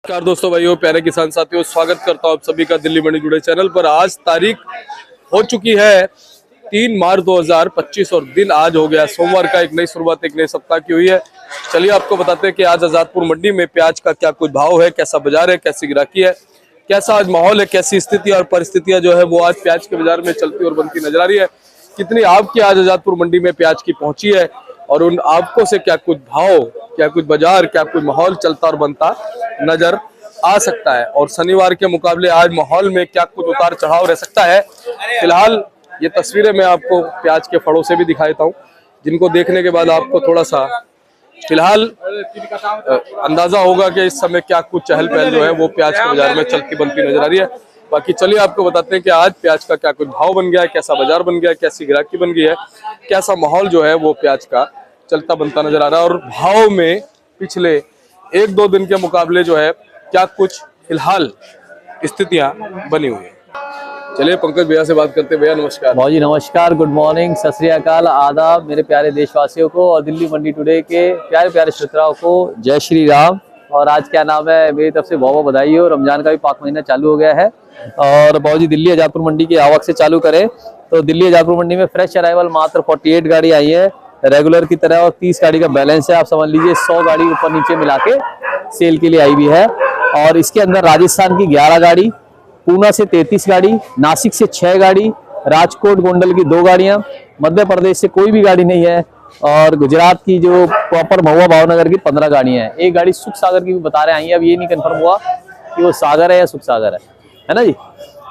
नमस्कार दोस्तों, भाइयों, प्यारे किसान साथियों, स्वागत करता हूं आप सभी का दिल्ली मंडी टुडे चैनल पर। आज तारीख हो चुकी है 3 मार्च 2025 और दिन आज हो गया सोमवार का। एक नई शुरुआत, एक नए सप्ताह की हुई है। चलिए आपको बताते हैं कि आज आजादपुर मंडी में प्याज का क्या कुछ भाव है, कैसा बाजार है, कैसी गिराकी है, कैसा आज माहौल है, कैसी स्थिति और परिस्थितियां जो है वो आज प्याज के बाजार में चलती और बनती नजर आ रही है। कितनी आपकी आज आजादपुर मंडी में प्याज की पहुंची है और उन आपको से क्या कुछ भाव, क्या कुछ बाजार, क्या कुछ माहौल चलता और बनता नजर आ सकता है। और शनिवार के मुकाबले आज माहौल में क्या कुछ उतार चढ़ाव रह सकता है। फिलहाल ये तस्वीरें मैं आपको प्याज के फड़ों से भी दिखा देता हूँ, जिनको देखने के बाद आपको थोड़ा सा फिलहाल अंदाजा होगा कि इस समय क्या कुछ चहल पहल जो है वो प्याज के बाजार में चलती बनती नजर आ रही है। बाकी चलिए आपको बताते हैं कि आज प्याज का क्या कुछ भाव बन गया है, कैसा बाजार बन गया है, कैसी गिराकी बन गई है, कैसा माहौल जो है वो प्याज का चलता बनता नजर आ रहा है और भाव में पिछले 1-2 दिन के मुकाबले जो है क्या कुछ फिलहाल स्थितियां बनी हुई है। चलिए पंकज भैया से बात करते हैं। भैया नमस्कार। भाव जी नमस्कार, गुड मॉर्निंग, सत श्री अकाल, आदाब मेरे प्यारे देशवासियों को और दिल्ली मंडी टुडे के प्यारे प्यारे श्रोताओं को जय श्री राम। और आज क्या नाम है, मेरी तरफ से बहुत बहुत बधाई हो। रमजान का भी पाक महीना चालू हो गया है और भाव जी दिल्ली आजादपुर मंडी की आवक से चालू करें तो दिल्ली आजादपुर मंडी में फ्रेश अराइवल मात्र 48 गाड़ी आई है रेगुलर की तरह और 30 गाड़ी का बैलेंस है। आप समझ लीजिए 100 गाड़ी ऊपर नीचे मिला के सेल के लिए आई हुई है। और इसके अंदर राजस्थान की 11 गाड़ी, पूना से 33 गाड़ी, नासिक से 6 गाड़ी, राजकोट गोंडल की 2 गाड़ियां, मध्य प्रदेश से कोई भी गाड़ी नहीं है और गुजरात की जो प्रॉपर महुआ भावनगर की 15 गाड़ियां हैं। एक गाड़ी सुख सागर की भी बता रहे आई है, अब ये नहीं कंफर्म हुआ कि वो सागर है या सुख सागर है ना जी।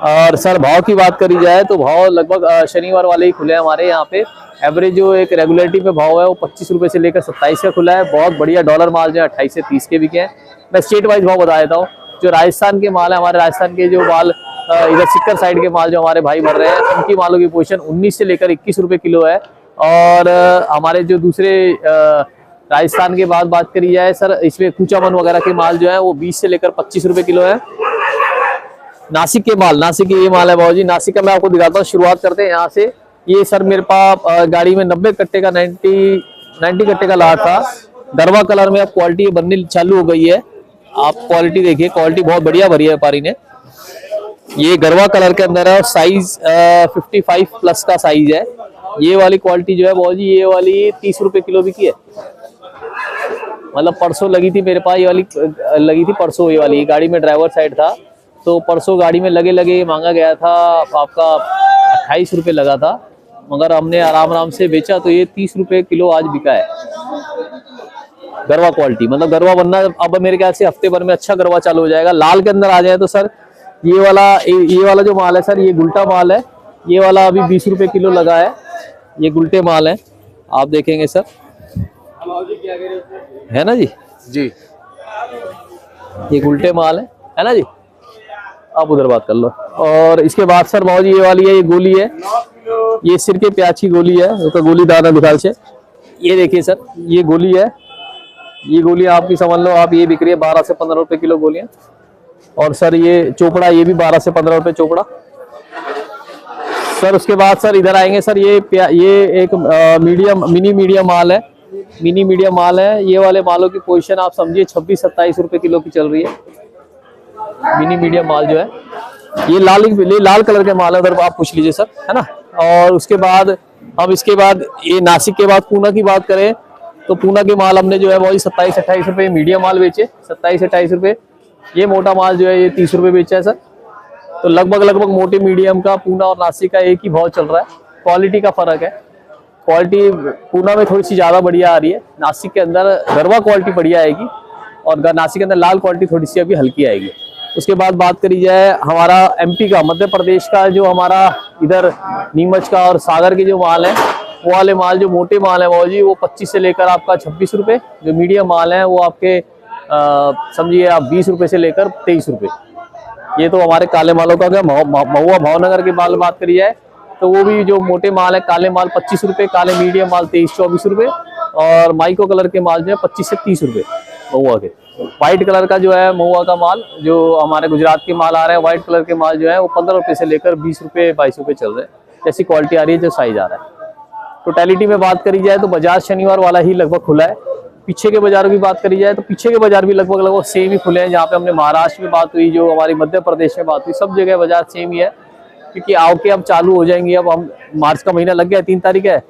और सर भाव की बात करी जाए तो भाव लगभग शनिवार वाले ही खुले हैं हमारे यहाँ पे। एवरेज जो एक रेगुलरिटी पे भाव है वो 25 रुपए से लेकर 27 का खुला है। बहुत बढ़िया डॉलर माल जो है 28 से 30 के बिके हैं। मैं स्टेट वाइज भाव बता देता हूँ। जो राजस्थान के माल है, हमारे राजस्थान के जो माल इधर सिक्कर साइड के माल जो हमारे भाई भर रहे हैं, उनकी मालों की पोजीशन 19 से लेकर 21 रुपए किलो है। और हमारे जो दूसरे राजस्थान के बाद बात करी जाए सर, इसमें कूचामन वगैरह के माल जो है वो 20 से लेकर 25 रुपए किलो है। नासिक के माल, नासिक के ये माल है बाबूजी। नासिक का मैं आपको दिखाता हूँ, शुरुआत करते हैं यहाँ से। ये सर मेरे पास गाड़ी में 90 कट्टे का 90 कट्टे का लाट था। गरवा कलर में अब क्वालिटी बननी चालू हो गई है। आप क्वालिटी देखिए, क्वालिटी बहुत बढ़िया भरी है व्यापारी ने। ये गरवा कलर के अंदर है और साइज 55 प्लस का साइज है। ये वाली क्वालिटी जो है बाबूजी, ये वाली 30 रुपए किलो बिकी है। मतलब परसों लगी थी मेरे पास, ये वाली लगी थी परसों। ये वाली गाड़ी में ड्राइवर साइड था तो परसों गाड़ी में लगे मांगा गया था आपका 28 रुपए लगा था, मगर हमने आराम से बेचा तो ये 30 रुपए किलो आज बिका है। गरवा क्वालिटी, मतलब गरवा बनना अब मेरे ख्याल से हफ्ते भर में अच्छा गरवा चालू हो जाएगा। लाल के अंदर आ जाए तो सर ये वाला जो माल है सर, ये गुल्टा माल है। ये वाला अभी 20 रुपए किलो लगा है। ये गुल्टे माल है, आप देखेंगे सर, है ना जी। जी ये गुल्टे माल है ना जी। आप उधर बात कर लो। और इसके बाद सर बाबूजी ये वाली है, ये गोली है, ये सिर के प्याज की गोली है, तो गोली दाना दिखाल से। ये देखिए सर, ये गोली है, ये गोली आपकी समझ लो आप, ये बिक रही है 12 से 15 रुपए किलो गोलियां। और सर ये चोपड़ा, ये भी 12 से 15 रुपए चोपड़ा सर। उसके बाद सर इधर आएंगे सर, ये एक मिनी मीडियम माल है, मिनी मीडियम माल है। ये वाले मालों की पोजीशन आप समझिए 26-27 रुपए किलो की चल रही है। मिनी मीडियम माल जो है ये लाल कलर के माल है, उधर आप पूछ लीजिए सर, है ना। और उसके बाद हम इसके बाद ये नासिक के बाद पूना की बात करें तो पूना के माल हमने जो है वो 27-28 रुपए मीडियम माल बेचे, 27-28 रुपए। ये मोटा माल जो है ये 30 रुपए बेचा है सर। तो लगभग मोटे मीडियम का पूना और नासिक का एक ही भाव चल रहा है। क्वालिटी का फर्क है, क्वालिटी पूना में थोड़ी सी ज्यादा बढ़िया आ रही है, नासिक के अंदर गरवा क्वालिटी बढ़िया आएगी और नासिक के अंदर लाल क्वालिटी थोड़ी सी अभी हल्की आएगी। उसके बाद बात करी जाए हमारा एमपी का, मध्य प्रदेश का, जो हमारा इधर नीमच का और सागर के जो माल है, वो वाले माल जो मोटे माल है बाबूजी, वो 25 से लेकर आपका 26 रुपए। जो मीडियम माल है वो आपके समझिए आप 20 रुपए से लेकर 23 रुपए। ये तो हमारे काले मालों का। महुआ भावनगर के माल बात करी जाए तो वो भी जो मोटे माल है, काले माल 25 रुपए, काले मीडियम माल 23-24 रुपए और माइको कलर के माल जो है 25 से 30 रुपए महुआ के। व्हाइट कलर का जो है महुआ का माल, जो हमारे गुजरात के माल आ रहे हैं, व्हाइट कलर के माल जो है वो 15 रुपए से लेकर 20 रुपए 22 रुपए चल रहे हैं, जैसी क्वालिटी आ रही है, जो साइज आ रहा है। टोटलिटी में बात करी जाए तो बाजार शनिवार वाला ही लगभग खुला है। पीछे के बाजारों की बात करी जाए तो पीछे के बाजार भी लगभग लगभग सेम ही खुले हैं। जहाँ पे हमने महाराष्ट्र में बात हुई, जो हमारी मध्य प्रदेश में बात हुई, सब जगह बाजार सेम ही है, क्योंकि आवके अब चालू हो जाएंगी। अब हम मार्च का महीना लग गया, 3 तारीख है,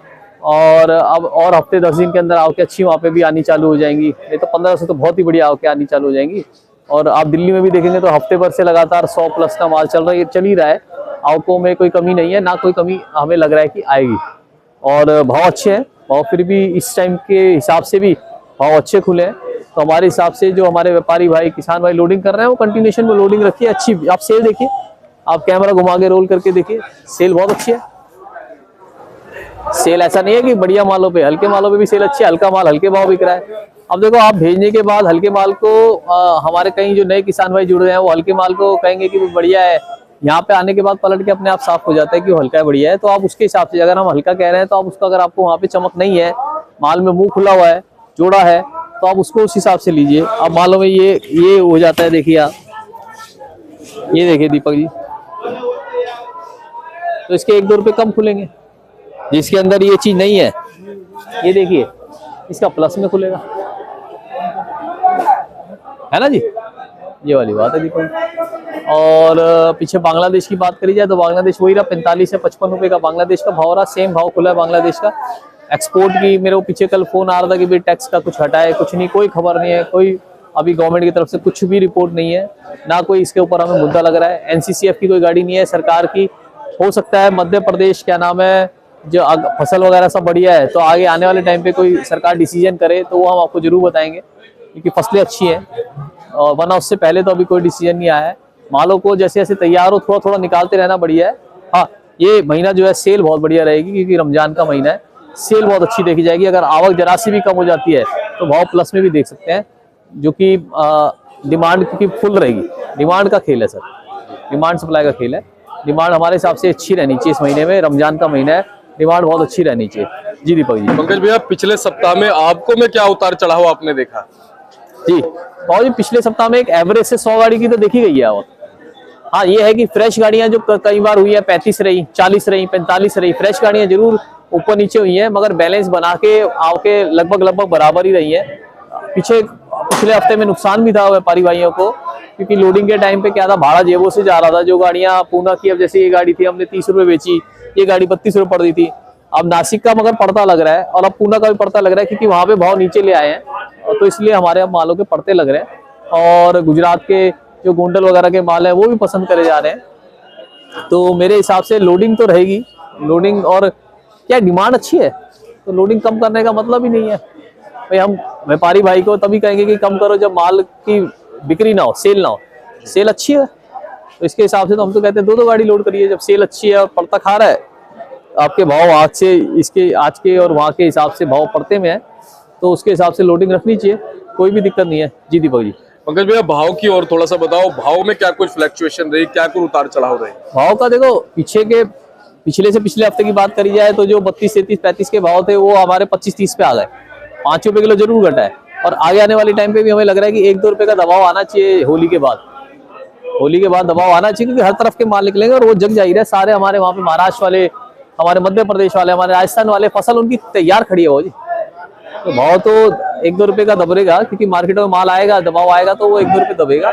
और अब और हफ्ते 10 दिन के अंदर आवके अच्छी वहाँ पे भी आनी चालू हो जाएंगी। नहीं तो 15 से तो बहुत ही बढ़िया आवके आनी चालू हो जाएंगी। और आप दिल्ली में भी देखेंगे तो हफ्ते भर से लगातार 100 प्लस का माल चल ही रहा है। आवकों में कोई कमी नहीं है, ना कोई कमी हमें लग रहा है कि आएगी। और भाव अच्छे हैं, भाव फिर भी इस टाइम के हिसाब से भी भाव अच्छे खुले हैं। तो हमारे हिसाब से जो हमारे व्यापारी भाई, किसान भाई लोडिंग कर रहे हैं, वो कंटिन्यूएशन में लोडिंग रखिए। अच्छी आप सेल देखिए, आप कैमरा घुमा के रोल करके देखिए, सेल बहुत अच्छी है। सेल ऐसा नहीं है कि बढ़िया मालों पे, हल्के मालों पे भी सेल अच्छी है। हल्का माल हल्के भाव बिक रहा है। अब देखो, आप भेजने के बाद हल्के माल को हमारे कहीं जो नए किसान भाई जुड़ रहे हैं, वो हल्के माल को कहेंगे कि बढ़िया है। यहाँ पे आने के बाद पलट के अपने आप साफ हो जाता है कि वो हल्का है, बढ़िया है। तो आप उसके हिसाब से, अगर हम हल्का कह रहे हैं तो आप उसका, अगर आपको वहाँ पे चमक नहीं है, माल में मुंह खुला हुआ है, जोड़ा है, तो आप उसको उस हिसाब से लीजिए। अब मालों में ये हो जाता है, देखिए आप, ये देखिए दीपक जी, तो इसके 1-2 रुपए कम खुलेंगे। जिसके अंदर ये चीज नहीं है, ये देखिए, इसका प्लस में खुलेगा, है ना जी, ये वाली बात है दीपक। और पीछे बांग्लादेश की बात करी जाए तो बांग्लादेश वही रहा, 45 से 55 रुपए का बांग्लादेश का भाव रहा। सेम भाव खुला है बांग्लादेश का। एक्सपोर्ट की मेरे को पीछे कल फोन आ रहा था कि भाई टैक्स का कुछ हटा है, कुछ नहीं, कोई खबर नहीं है, कोई अभी गवर्नमेंट की तरफ से कुछ भी रिपोर्ट नहीं है, ना कोई इसके ऊपर हमें मुद्दा लग रहा है। एनसीसीएफ की कोई गाड़ी नहीं है सरकार की। हो सकता है मध्य प्रदेश, क्या नाम है, जो फसल वगैरह सब बढ़िया है, तो आगे आने वाले टाइम पे कोई सरकार डिसीजन करे तो वो हम आपको जरूर बताएंगे, क्योंकि फसलें अच्छी हैं। और वरना उससे पहले तो अभी कोई डिसीजन नहीं आया है। मालों को जैसे जैसे तैयार हो, थोड़ा थोड़ा निकालते रहना बढ़िया है। हाँ, ये महीना जो है सेल बहुत बढ़िया रहेगी, क्योंकि रमजान का महीना है, सेल बहुत अच्छी देखी जाएगी। अगर आवक जरा सी भी कम हो जाती है तो भाव प्लस में भी देख सकते हैं, जो कि डिमांड की फुल रहेगी। डिमांड का खेल है सर, डिमांड सप्लाई का खेल है। डिमांड हमारे हिसाब से अच्छी रहनी चाहिए इस महीने में, रमजान का महीना है, डिमांड बहुत अच्छी रहनी चाहिए। जी दीपक जी। पंकज भैया, पिछले सप्ताह में आपको में क्या उतार चढ़ाव आपने देखा? जी बहुत जी, पिछले सप्ताह में एक एवरेज से 100 गाड़ी की तो देखी गई है आवक। हाँ, ये है कि फ्रेश गाड़ियां जो कई बार हुई है 35 रही, 40 रही, 45 रही, फ्रेश गाड़ियां जरूर ऊपर नीचे हुई हैं, मगर बैलेंस बना के आवके लगभग बराबर ही रही है। पिछले हफ्ते में नुकसान भी था व्यापारी भाइयों को, क्योंकि लोडिंग के टाइम पे क्या था, भाड़ा जेबों से जा रहा था। जो गाड़ियां पूना की, अब जैसे ये गाड़ी थी, हमने 30 रुपए बेची, ये गाड़ी 32 रुपए पड़ रही थी। अब नासिक का मगर पड़ता लग रहा है, और अब पूना का भी पड़ता लग रहा है, क्योंकि वहां पे भाव नीचे ले आए हैं, तो इसलिए हमारे अब मालों के पड़ते लग रहे हैं। और गुजरात के जो गोंडल वगैरह के माल है वो भी पसंद करे जा रहे हैं। तो मेरे हिसाब से लोडिंग तो रहेगी, लोडिंग, और क्या डिमांड अच्छी है तो लोडिंग कम करने का मतलब ही नहीं है भाई। हम व्यापारी भाई को तभी कहेंगे कि कम करो जब माल की बिक्री ना हो, सेल ना हो। सेल अच्छी है तो इसके हिसाब से तो हम तो कहते हैं 2-2 गाड़ी लोड करिए। जब सेल अच्छी है और पड़ता खा रहा है, आपके भाव आज के और वहाँ के हिसाब से भाव पड़ते में है, तो उसके हिसाब से लोडिंग रखनी चाहिए, कोई भी दिक्कत नहीं है। जी दीपक जी। पंकज भैया, भाव की और थोड़ा सा बताओ, भाव में क्या कुछ फ्लक्चुएशन रही, क्या कुछ उतार चढ़ाव रही? भाव का देखो, पिछले से पिछले हफ्ते की बात करी जाए तो जो 32, 33, 35 के भाव थे वो हमारे 25-30 पे आ गए। 5 रुपए किलो जरूर घटा है, और आगे आने वाले टाइम पे भी हमें लग रहा है कि 1-2 रुपए का दबाव आना चाहिए। होली के बाद दबाव आना चाहिए, क्योंकि हर तरफ के माल निकलेंगे और वो जग जाहिर है। सारे हमारे वहाँ पे महाराष्ट्र वाले, हमारे मध्य प्रदेश वाले, हमारे राजस्थान वाले फसल उनकी तैयार खड़ी है वो जी। तो भाव तो 1-2 रुपए का दबेगा, क्योंकि मार्केट में माल आएगा, दबाव आएगा तो वो 1-2 रुपए दबेगा।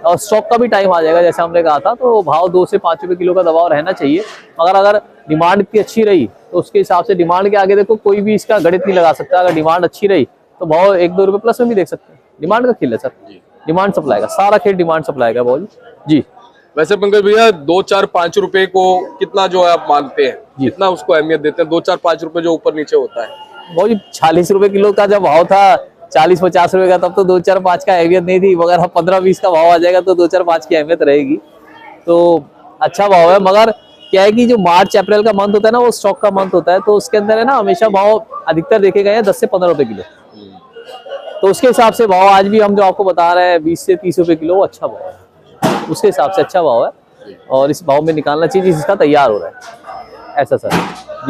और स्टॉक का भी टाइम आ जाएगा, जैसे हमने कहा था, तो भाव 2 से 5 रुपए किलो का दबाव रहना चाहिए। मगर अगर डिमांड इतनी अच्छी रही तो उसके हिसाब से, डिमांड के आगे देखो कोई भी इसका गणित नहीं लगा सकता। अगर डिमांड अच्छी रही तो भाव 1-2 रुपए प्लस में भी देख सकते हैं। डिमांड का खेल है सर, डिमांड सप्लाई का, सारा खेल डिमांड सप्लाई का भाव जी। वैसे पंकज भैया, 2-4-5 रुपए को कितना जो है आप मानते हैं, कितना उसको अहमियत देते हैं? 2-4-5 रुपए जो ऊपर नीचे होता है वो जी, 40 रुपए किलो का जब भाव था, 40-50 रुपए का, तब तो 2-4-5 का अहमियत नहीं थी। मगर 15-20 का भाव आ जाएगा तो 2-4-5 की अहमियत रहेगी। तो अच्छा भाव है। मगर क्या है कि जो मार्च अप्रैल का मंथ होता है ना, वो स्टॉक का मंथ होता है, तो उसके अंदर है ना, हमेशा भाव अधिकतर देखे गए हैं 10 से 15 रुपए किलो। तो उसके हिसाब से भाव आज भी हम जो आपको बता रहे हैं 20 से 30 रुपए किलो, वो अच्छा भाव है, उसके हिसाब से अच्छा भाव है। और इस भाव में निकालना चाहिए जिसका तैयार हो रहा है, ऐसा सर।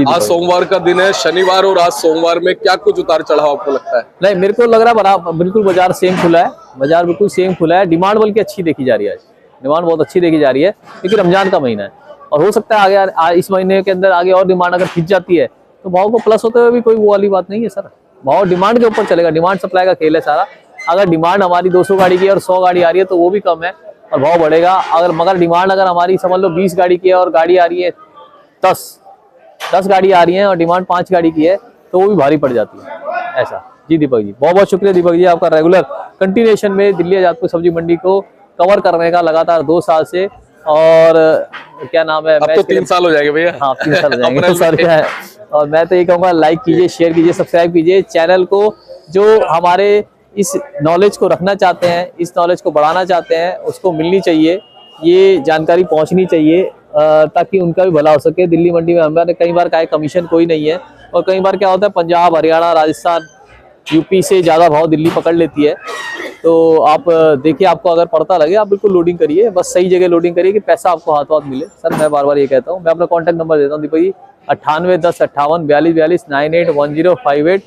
आज सोमवार का दिन है, शनिवार और आज सोमवार में क्या कुछ उतार चढ़ाव आपको लगता है? नहीं, मेरे को लग रहा है बिल्कुल बाजार सेम खुला है, बाजार बिल्कुल सेम खुला है। डिमांड बल्कि अच्छी देखी जा रही है, आज डिमांड बहुत अच्छी देखी जा रही है, क्योंकि रमजान का महीना है। और हो सकता है आगे इस महीने के अंदर आगे और डिमांड अगर खिंच जाती है तो भाव को प्लस होते हुए भी कोई वो वाली बात नहीं है सर। भाव डिमांड के ऊपर चलेगा, डिमांड सप्लाई का खेल है सारा। अगर डिमांड हमारी 200 गाड़ी की है और 100 गाड़ी आ रही है तो वो भी कम है और भाव बढ़ेगा। अगर मगर डिमांड अगर हमारी समझ लो 20 गाड़ी की है और गाड़ी आ रही है 10 गाड़ी आ रही है और डिमांड 5 गाड़ी की है तो वो भी भारी पड़ जाती है ऐसा। जी दीपक जी, बहुत बहुत शुक्रिया दीपक जी, आपका रेगुलर कंटिन्यूएशन में दिल्ली आजादपुर सब्जी मंडी को कवर करने का लगातार 2 साल से। और क्या नाम है, अब तो 3 साल हो जाएंगे भैया। हाँ 3 साल हो जाएंगे अप्रैल तो सॉरी है। और मैं तो ये कहूँगा लाइक कीजिए, शेयर कीजिए, सब्सक्राइब कीजिए चैनल को। जो हमारे इस नॉलेज को रखना चाहते हैं, इस नॉलेज को बढ़ाना चाहते हैं, उसको मिलनी चाहिए, ये जानकारी पहुंचनी चाहिए ताकि उनका भी भला हो सके। दिल्ली मंडी में हमारे कई बार का कमीशन कोई नहीं है और कई बार क्या होता है पंजाब, हरियाणा, राजस्थान, यूपी से ज़्यादा भाव दिल्ली पकड़ लेती है। तो आप देखिए, आपको अगर पड़ता लगे आप बिल्कुल लोडिंग करिए, बस सही जगह लोडिंग करिए कि पैसा आपको हाथ हाथ मिले। सर मैं बार बार ये कहता हूँ। मैं अपना कॉन्टैक्ट नंबर देता हूँ दीपक जी, 98 10 58 42 42 981058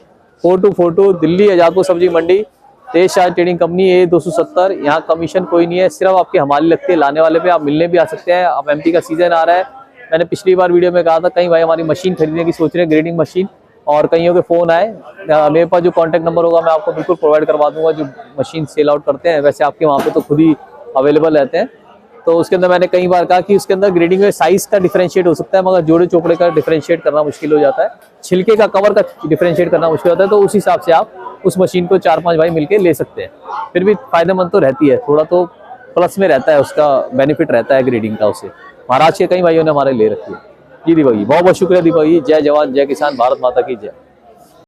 4242, दिल्ली आजादपुर सब्जी मंडी, तेज ट्रेडिंग कंपनी A 270। यहाँ कमीशन कोई नहीं है, सिर्फ आपकी हमारी लगती है लाने वाले पे। आप मिलने भी आ सकते हैं। अब MP का सीजन आ रहा है, मैंने पिछली बार वीडियो में कहा था कई भाई हमारी मशीन खरीदने की सोच रहे हैं, ग्रेडिंग मशीन, और कईयों के फ़ोन आए। मेरे पास जो कॉन्टैक्ट नंबर होगा मैं आपको बिल्कुल प्रोवाइड करवा दूंगा, जो मशीन सेल आउट करते हैं। वैसे आपके वहाँ पे तो खुद ही अवेलेबल रहते हैं। तो उसके अंदर मैंने कई बार कहा कि उसके अंदर ग्रेडिंग में साइज़ का डिफरेंशिएट हो सकता है, मगर जोड़े चोपड़े का डिफरेंशिएट करना मुश्किल हो जाता है, छिलके का, कवर का डिफरेंशिएट करना मुश्किल होता है। तो उस हिसाब से आप उस मशीन को 4-5 भाई मिलके ले सकते हैं। फिर भी फायदेमंद तो रहती है, थोड़ा तो प्लस में रहता है, उसका बेनिफिट रहता है ग्रेडिंग का। उसे महाराष्ट्र के कई भाइयों ने हमारे ले रखी है। जी दीपक जी, बहुत बहुत शुक्रिया दीपक जी। जय जवान जय किसान, भारत माता की जय।